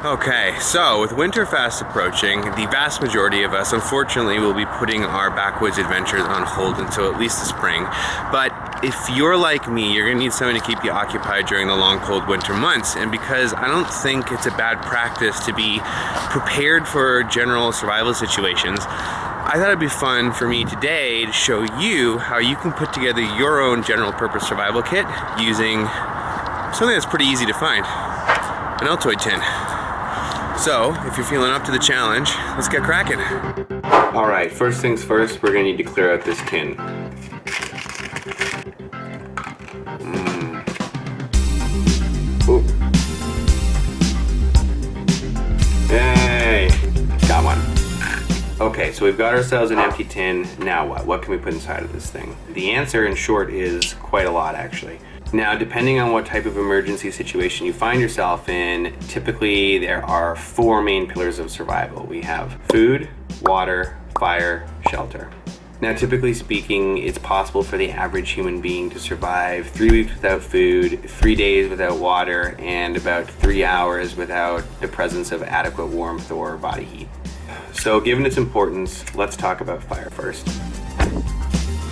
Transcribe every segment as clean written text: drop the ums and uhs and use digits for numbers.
Okay, so with winter fast approaching, the vast majority of us unfortunately will be putting our backwoods adventures on hold until at least the spring. But if you're like me, you're gonna need something to keep you occupied during the long cold winter months. And because I don't think it's a bad practice to be prepared for general survival situations, I thought it'd be fun for me today to show you how you can put together your own general purpose survival kit using something that's pretty easy to find, an Altoid tin. So, if you're feeling up to the challenge, let's get cracking. All right, first things first, we're gonna need to clear out this tin. Ooh. Hey, got one. Okay, so we've got ourselves an empty tin. Now what? What can we put inside of this thing? The answer, in short, is quite a lot, actually. Now, depending on what type of emergency situation you find yourself in, typically there are four main pillars of survival. We have food, water, fire, shelter. Now, typically speaking, it's possible for the average human being to survive 3 weeks without food, 3 days without water, and about 3 hours without the presence of adequate warmth or body heat. So, given its importance, let's talk about fire first.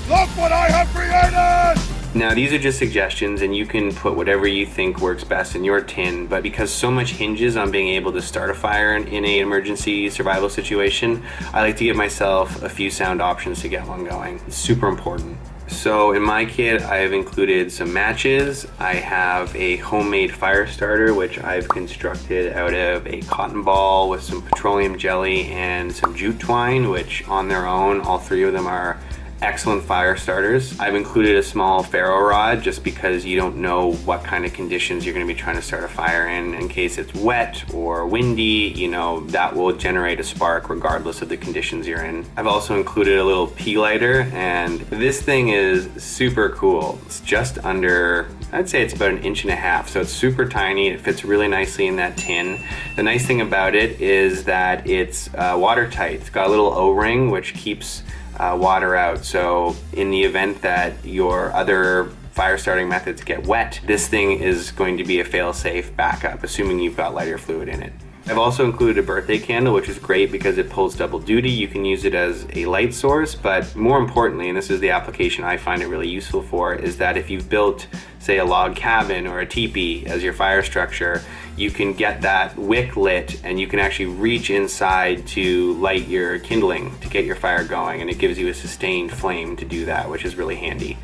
Look what I have created! Now, these are just suggestions, and you can put whatever you think works best in your tin, but because so much hinges on being able to start a fire in an emergency survival situation, I like to give myself a few sound options to get one going. It's super important. So in my kit, I have included some matches. I have a homemade fire starter, which I've constructed out of a cotton ball with some petroleum jelly and some jute twine, which on their own, all three of them are excellent fire starters. I've included a small ferro rod just because you don't know what kind of conditions you're going to be trying to start a fire in case it's wet or windy, you know, that will generate a spark regardless of the conditions you're in. I've also included a little pea lighter, and this thing is super cool. It's just under, I'd say it's about 1.5 inches, so it's super tiny. It fits really nicely in that tin. The nice thing about it is that it's watertight. It's got a little O-ring which keeps water out, so in the event that your other fire starting methods get wet, this thing is going to be a fail-safe backup, assuming you've got lighter fluid in it. I've also included a birthday candle, which is great because it pulls double duty. You can use it as a light source, but more importantly, and this is the application I find it really useful for, is that if you've built, say, a log cabin or a teepee as your fire structure, you can get that wick lit and you can actually reach inside to light your kindling to get your fire going, and it gives you a sustained flame to do that, which is really handy.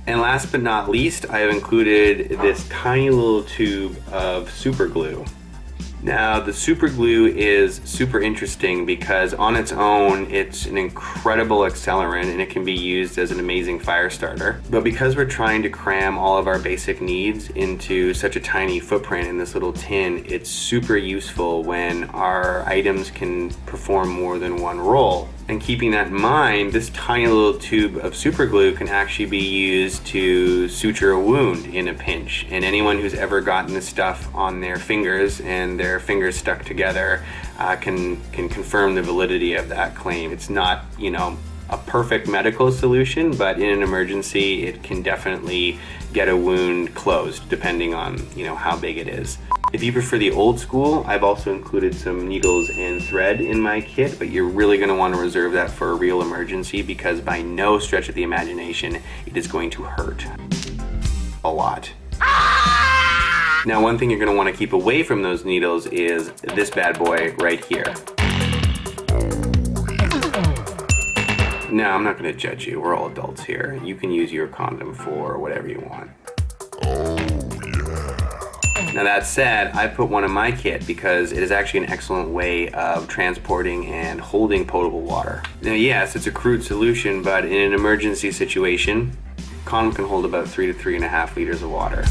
And last but not least, I have included this tiny little tube of super glue. Now, the super glue is super interesting because on its own, it's an incredible accelerant and it can be used as an amazing fire starter. But because we're trying to cram all of our basic needs into such a tiny footprint in this little tin, it's super useful when our items can perform more than one role. And keeping that in mind, this tiny little tube of super glue can actually be used to suture a wound in a pinch. And anyone who's ever gotten this stuff on their fingers and their fingers stuck together can confirm the validity of that claim. It's not, you know, a perfect medical solution, but in an emergency, it can definitely get a wound closed depending on, you know, how big it is. If you prefer the old school, I've also included some needles and thread in my kit, but you're really going to want to reserve that for a real emergency because by no stretch of the imagination, it is going to hurt a lot. Now, one thing you're going to want to keep away from those needles is this bad boy right here. Now, I'm not going to judge you. We're all adults here. You can use your condom for whatever you want. Now, that said, I put one in my kit because it is actually an excellent way of transporting and holding potable water. Now, yes, it's a crude solution, but in an emergency situation, a condom can hold about 3 to 3.5 liters of water.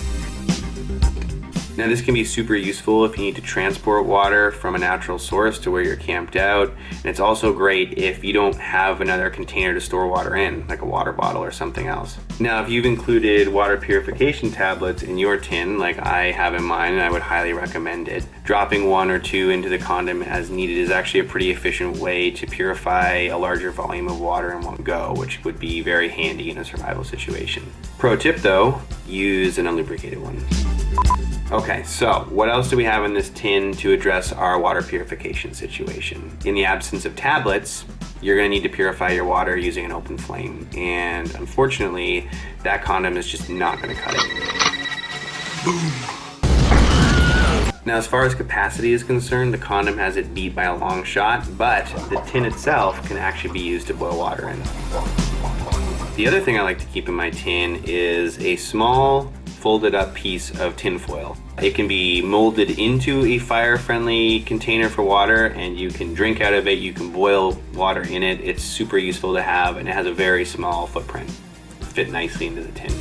Now, this can be super useful if you need to transport water from a natural source to where you're camped out. And it's also great if you don't have another container to store water in, like a water bottle or something else. Now, if you've included water purification tablets in your tin, like I have in mine, I would highly recommend it. Dropping 1 or 2 into the condom as needed is actually a pretty efficient way to purify a larger volume of water in one go, which would be very handy in a survival situation. Pro tip though, use an unlubricated one. Okay, so what else do we have in this tin to address our water purification situation? In the absence of tablets, you're gonna need to purify your water using an open flame. And unfortunately, that condom is just not gonna cut it. Boom. Now, as far as capacity is concerned, the condom has it beat by a long shot, but the tin itself can actually be used to boil water in. The other thing I like to keep in my tin is a small folded up piece of tin foil. It can be molded into a fire-friendly container for water, and you can drink out of it, you can boil water in it. It's super useful to have, and it has a very small footprint. Fit nicely into the tin.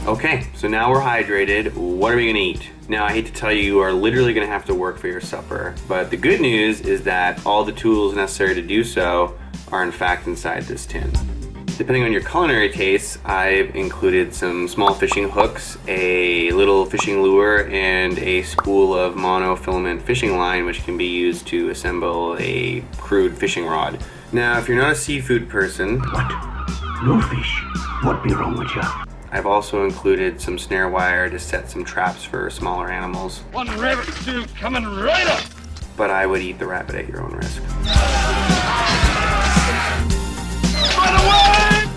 Okay, so now we're hydrated. What are we gonna eat? Now, I hate to tell you, you are literally gonna have to work for your supper, but the good news is that all the tools necessary to do so are in fact inside this tin. Depending on your culinary tastes, I've included some small fishing hooks, a little fishing lure, and a spool of monofilament fishing line, which can be used to assemble a crude fishing rod. Now, if you're not a seafood person... What? No fish? What be wrong with you? I've also included some snare wire to set some traps for smaller animals. One rabbit stew coming right up. But I would eat the rabbit at your own risk.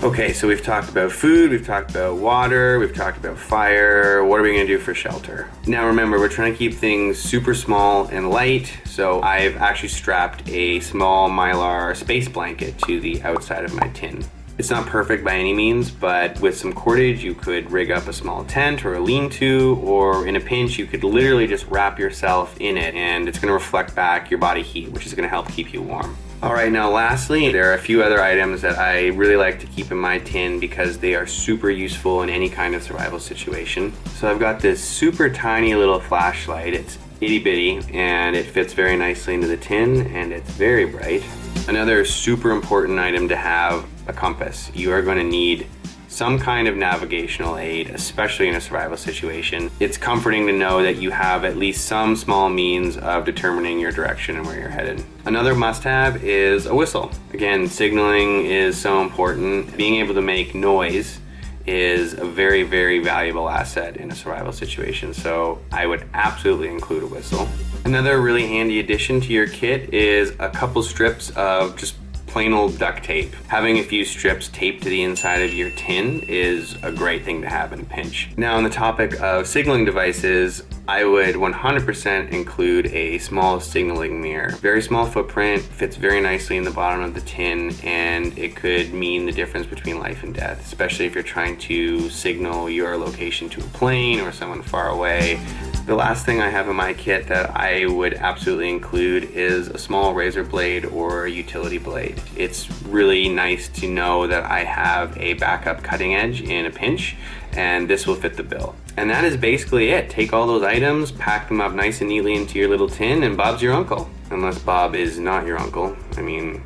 Okay, so we've talked about food, we've talked about water, we've talked about fire. What are we gonna do for shelter? Now remember, we're trying to keep things super small and light, so I've actually strapped a small Mylar space blanket to the outside of my tin. It's not perfect by any means, but with some cordage, you could rig up a small tent or a lean-to, or in a pinch, you could literally just wrap yourself in it, and it's gonna reflect back your body heat, which is gonna help keep you warm. All right, now lastly, there are a few other items that I really like to keep in my tin because they are super useful in any kind of survival situation. So I've got this super tiny little flashlight. It's itty bitty and it fits very nicely into the tin and it's very bright. Another super important item to have, a compass. You are going to need some kind of navigational aid, especially in a survival situation. It's comforting to know that you have at least some small means of determining your direction and where you're headed. Another must-have is a whistle. Again, signaling is so important. Being able to make noise is a very, very valuable asset in a survival situation, so I would absolutely include a whistle. Another really handy addition to your kit is a couple strips of just plain old duct tape. Having a few strips taped to the inside of your tin is a great thing to have in a pinch. Now, on the topic of signaling devices, I would 100% include a small signaling mirror. Very small footprint, fits very nicely in the bottom of the tin, and it could mean the difference between life and death, especially if you're trying to signal your location to a plane or someone far away. The last thing I have in my kit that I would absolutely include is a small razor blade or a utility blade. It's really nice to know that I have a backup cutting edge in a pinch, and this will fit the bill. And that is basically it. Take all those items, pack them up nice and neatly into your little tin, and Bob's your uncle. Unless Bob is not your uncle. I mean,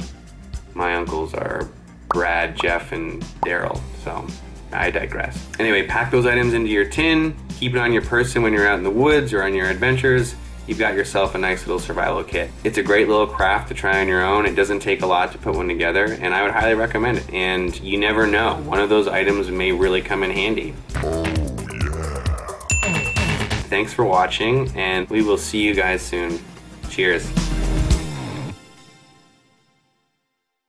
my uncles are Brad, Jeff, and Daryl, so I digress. Anyway, pack those items into your tin, keep it on your person when you're out in the woods or on your adventures. You've got yourself a nice little survival kit. It's a great little craft to try on your own. It doesn't take a lot to put one together, and I would highly recommend it. And you never know, one of those items may really come in handy. Thanks for watching, and we will see you guys soon. Cheers.